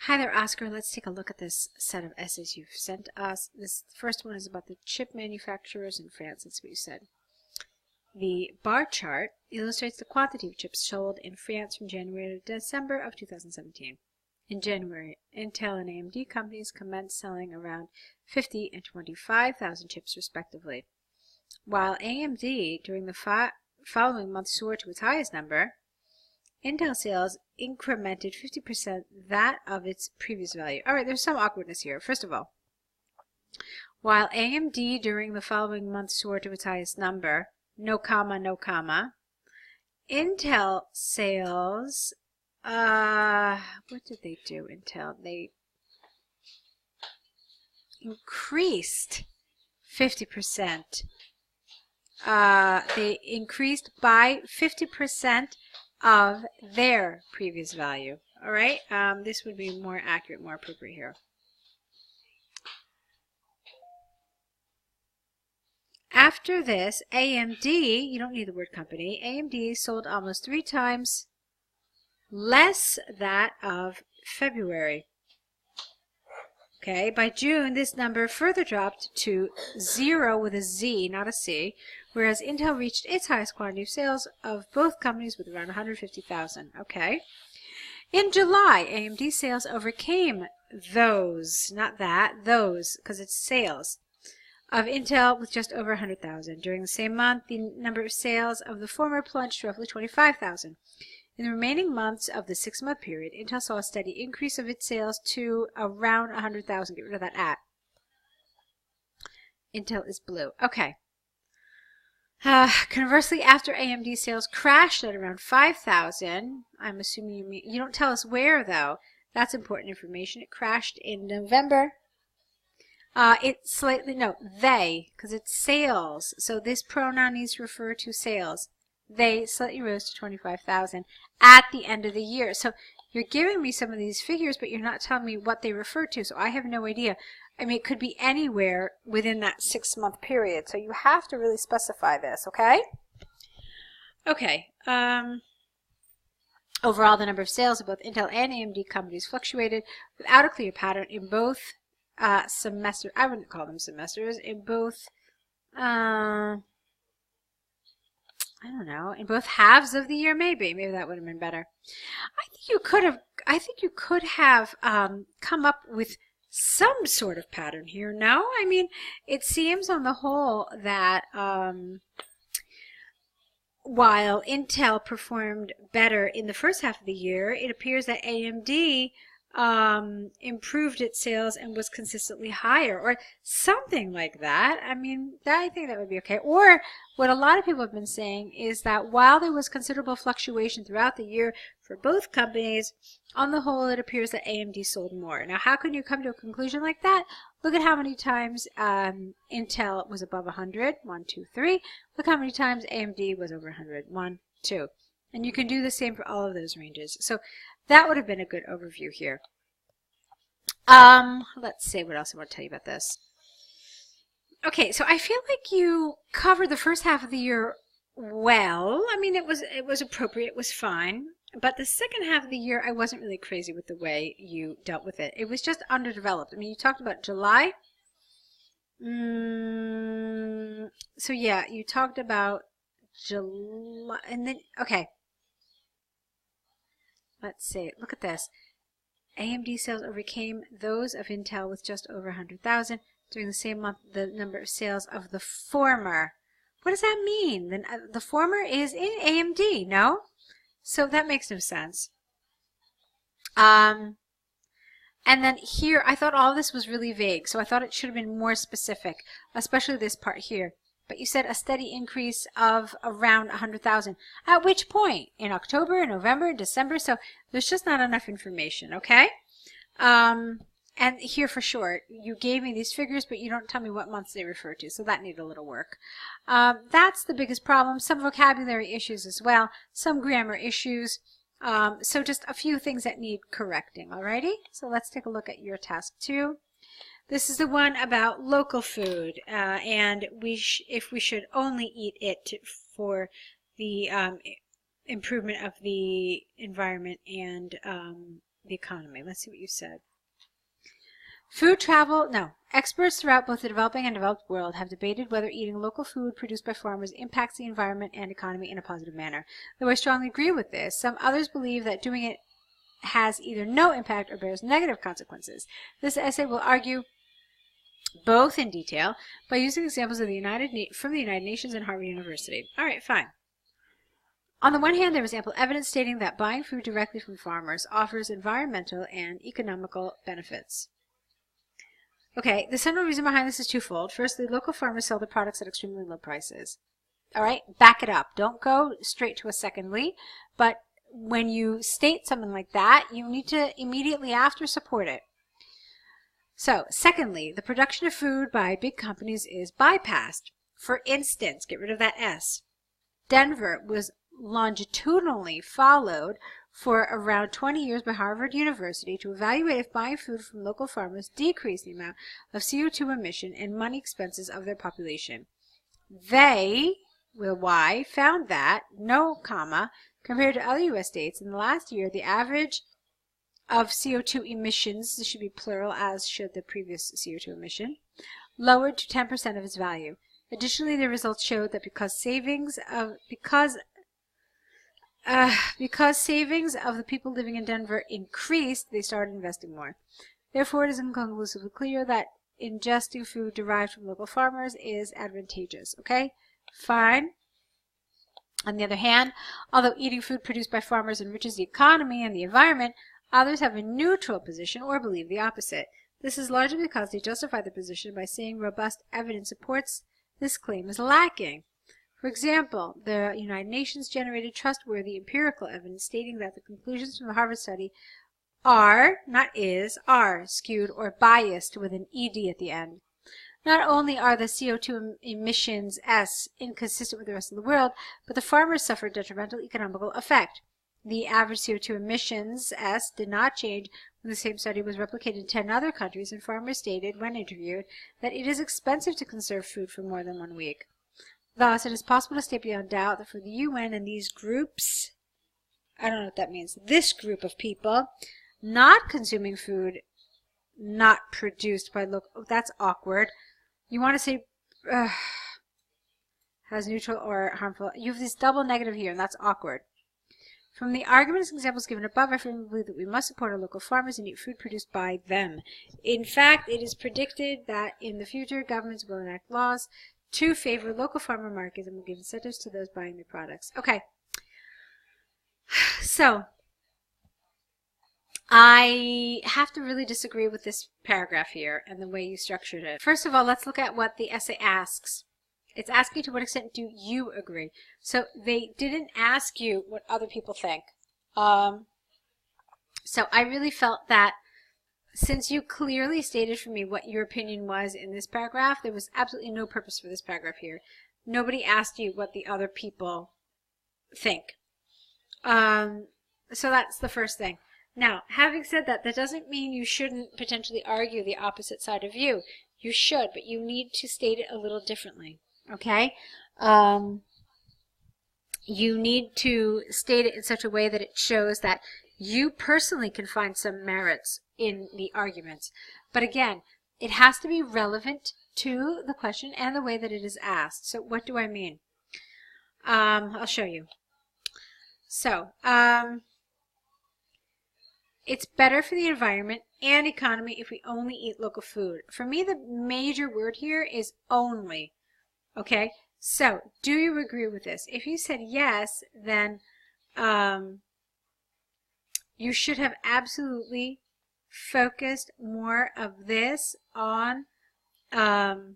Hi there, Oscar. Let's take a look at this set of essays you've sent us. This first one is about the chip manufacturers in France. That's what you said. The bar chart illustrates the quantity of chips sold in France from January to December of 2017. In January, Intel and AMD companies commenced selling around 50 and 25,000 chips respectively, while AMD during the following month soared to its highest number. Intel sales incremented 50% that of its previous value. All right, there's some awkwardness here. First of all, while AMD during the following month soared to its highest number, no comma, no comma, Intel sales, what did they do, Intel? They increased 50%. They increased by 50% of their previous value. All right, this would be more accurate, more appropriate here. After this, AMD, you don't need the word company, AMD sold almost 3 times less that of February. Okay, by June, this number further dropped to 0 with a Z, not a C, whereas Intel reached its highest quantity of sales of both companies with around 150,000. Okay. In July, AMD sales overcame those, not that, those, because it's sales, of Intel with just over 100,000. During the same month, the number of sales of the former plunged to roughly 25,000. In the remaining months of the 6-month period, Intel saw a steady increase of its sales to around 100,000. Get rid of that at. Intel is blue. Okay. Conversely, after AMD sales crashed at around 5,000, I'm assuming you mean, you don't tell us where though. That's important information. It crashed in November. It's slightly, no, they, because it's sales. So this pronoun needs to refer to sales. They slightly rose to 25,000 at the end of the year. So you're giving me some of these figures, but you're not telling me what they refer to. So I have no idea. I mean, it could be anywhere within that 6-month period. So you have to really specify this, okay? Okay. Overall, the number of sales of both Intel and AMD companies fluctuated without a clear pattern in both semesters. I wouldn't call them semesters. In both, I don't know, in both halves of the year, maybe that would have been better. I think you could have come up with some sort of pattern here. No, I mean, it seems on the whole that while Intel performed better in the first half of the year, it appears that AMD improved its sales and was consistently higher, or something like that. I mean, I think that would be okay. Or what a lot of people have been saying is that while there was considerable fluctuation throughout the year for both companies, on the whole, it appears that AMD sold more. Now, how can you come to a conclusion like that? Look at how many times Intel was above 100. 1, 2, 3. Look how many times AMD was over 100. 1, 2. And you can do the same for all of those ranges. So that would have been a good overview here. Let's see what else I want to tell you about this. Okay, so I feel like you covered the first half of the year well. I mean, it was appropriate, it was fine. But the second half of the year, I wasn't really crazy with the way you dealt with it. It was just underdeveloped. I mean, you talked about July. So yeah, you talked about July, and then, okay. Let's see, look at this. AMD sales overcame those of Intel with just over 100,000. During the same month, the number of sales of the former. What does that mean? The former is in AMD, no? So that makes no sense. And then here, I thought all of this was really vague, so I thought it should have been more specific, especially this part here. But you said a steady increase of around 100,000. At which point? In October, November, December? So there's just not enough information, okay? And here for short, you gave me these figures, but you don't tell me what months they refer to, so that needed a little work. That's the biggest problem. Some vocabulary issues as well, some grammar issues. So just a few things that need correcting, alrighty? So let's take a look at your task 2. This is the one about local food, and if we should only eat it for the improvement of the environment and the economy. Let's see what you said. Food travel, no. Experts throughout both the developing and developed world have debated whether eating local food produced by farmers impacts the environment and economy in a positive manner. Though I strongly agree with this, some others believe that doing it has either no impact or bears negative consequences. This essay will argue both in detail by using examples of from the United Nations and Harvard University. All right, fine. On the one hand, there is ample evidence stating that buying food directly from farmers offers environmental and economical benefits. Okay, the central reason behind this is twofold. Firstly, local farmers sell their products at extremely low prices. All right, back it up. Don't go straight to a secondly, but when you state something like that, you need to immediately after support it. So, secondly, the production of food by big companies is bypassed. For instance, get rid of that S. Denver was longitudinally followed for around 20 years by Harvard University to evaluate if buying food from local farmers decreased the amount of CO2 emission and money expenses of their population. They, with Y, found that, no comma, compared to other U.S. states, in the last year, the average of CO2 emissions, this should be plural as should the previous CO2 emission, lowered to 10% of its value. Additionally, the results showed that because savings of the people living in Denver increased, they started investing more. Therefore, it is inconclusively clear that ingesting food derived from local farmers is advantageous. Okay? Fine. On the other hand, although eating food produced by farmers enriches the economy and the environment, others have a neutral position or believe the opposite. This is largely because they justify their position by saying robust evidence supports this claim is lacking. For example, the United Nations generated trustworthy empirical evidence stating that the conclusions from the Harvard study are, not is, are skewed or biased with an ED at the end. Not only are the CO2 emissions S inconsistent with the rest of the world, but the farmers suffer detrimental economical effect. The average CO2 emissions S did not change when the same study was replicated in 10 other countries, and farmers stated, when interviewed, that it is expensive to conserve food for more than 1 week. Thus, it is possible to state beyond doubt that for the UN and these groups, I don't know what that means, this group of people, not consuming food not produced by local, oh, that's awkward. You want to say has neutral or harmful. You have this double negative here, and that's awkward. From the arguments and examples given above, I firmly believe that we must support our local farmers and eat food produced by them. In fact, it is predicted that in the future, governments will enact laws to favor local farmer markets and will give incentives to those buying their products. Okay. So, I have to really disagree with this paragraph here and the way you structured it. First of all, let's look at what the essay asks. It's asking to what extent do you agree. So they didn't ask you what other people think. So I really felt that since you clearly stated for me what your opinion was in this paragraph, there was absolutely no purpose for this paragraph here. Nobody asked you what the other people think. So that's the first thing. Now, having said that, that doesn't mean you shouldn't potentially argue the opposite side of view. You should, but you need to state it a little differently. Okay? You need to state it in such a way that it shows that you personally can find some merits in the arguments. But again, it has to be relevant to the question and the way that it is asked. So what do I mean? I'll show you. So, it's better for the environment and economy if we only eat local food. For me, the major word here is only. Okay? So, do you agree with this? If you said yes, then you should have absolutely focused more of this on the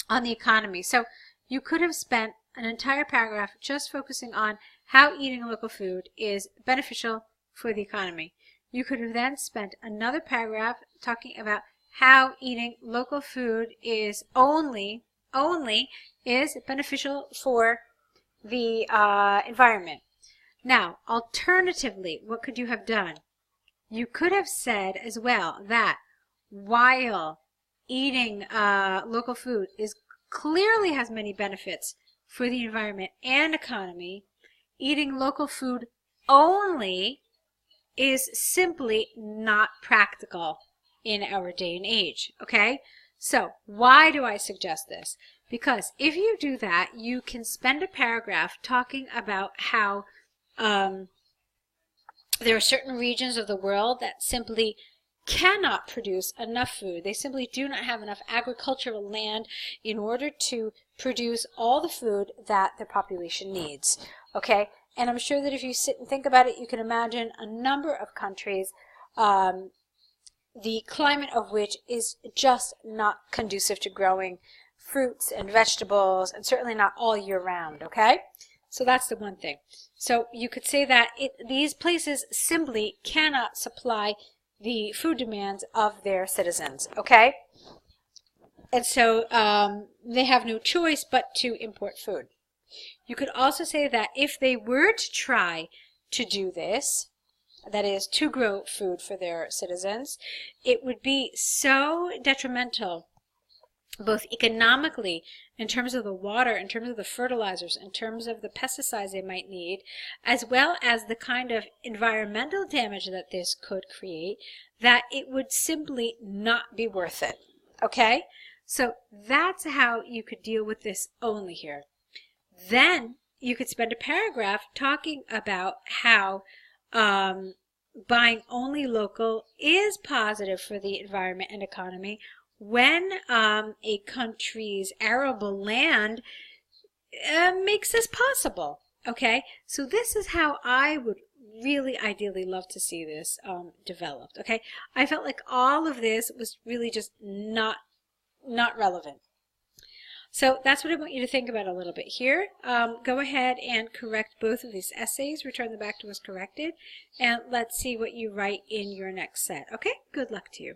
economy. So, you could have spent an entire paragraph just focusing on how eating local food is beneficial for the economy. You could have then spent another paragraph talking about how eating local food is only is beneficial for the environment. Now, alternatively, what could you have done? You could have said as well that while eating local food clearly has many benefits for the environment and economy, eating local food only is simply not practical in our day and age, okay? So why do I suggest this? Because if you do that, you can spend a paragraph talking about how there are certain regions of the world that simply cannot produce enough food. They simply do not have enough agricultural land in order to produce all the food that their population needs, okay? And I'm sure that if you sit and think about it, you can imagine a number of countries, the climate of which is just not conducive to growing fruits and vegetables, and certainly not all year round, okay? So that's the one thing. So you could say that these places simply cannot supply the food demands of their citizens, okay? And so they have no choice but to import food. You could also say that if they were to try to do this, that is, to grow food for their citizens, it would be so detrimental, both economically, in terms of the water, in terms of the fertilizers, in terms of the pesticides they might need, as well as the kind of environmental damage that this could create, that it would simply not be worth it. Okay? So that's how you could deal with this only here. Then you could spend a paragraph talking about how buying only local is positive for the environment and economy when a country's arable land makes this possible. Okay, so this is how I would really ideally love to see this developed. Okay, I felt like all of this was really just not relevant. So that's what I want you to think about a little bit here. Go ahead and correct both of these essays. Return them back to us corrected. And let's see what you write in your next set. Okay? Good luck to you.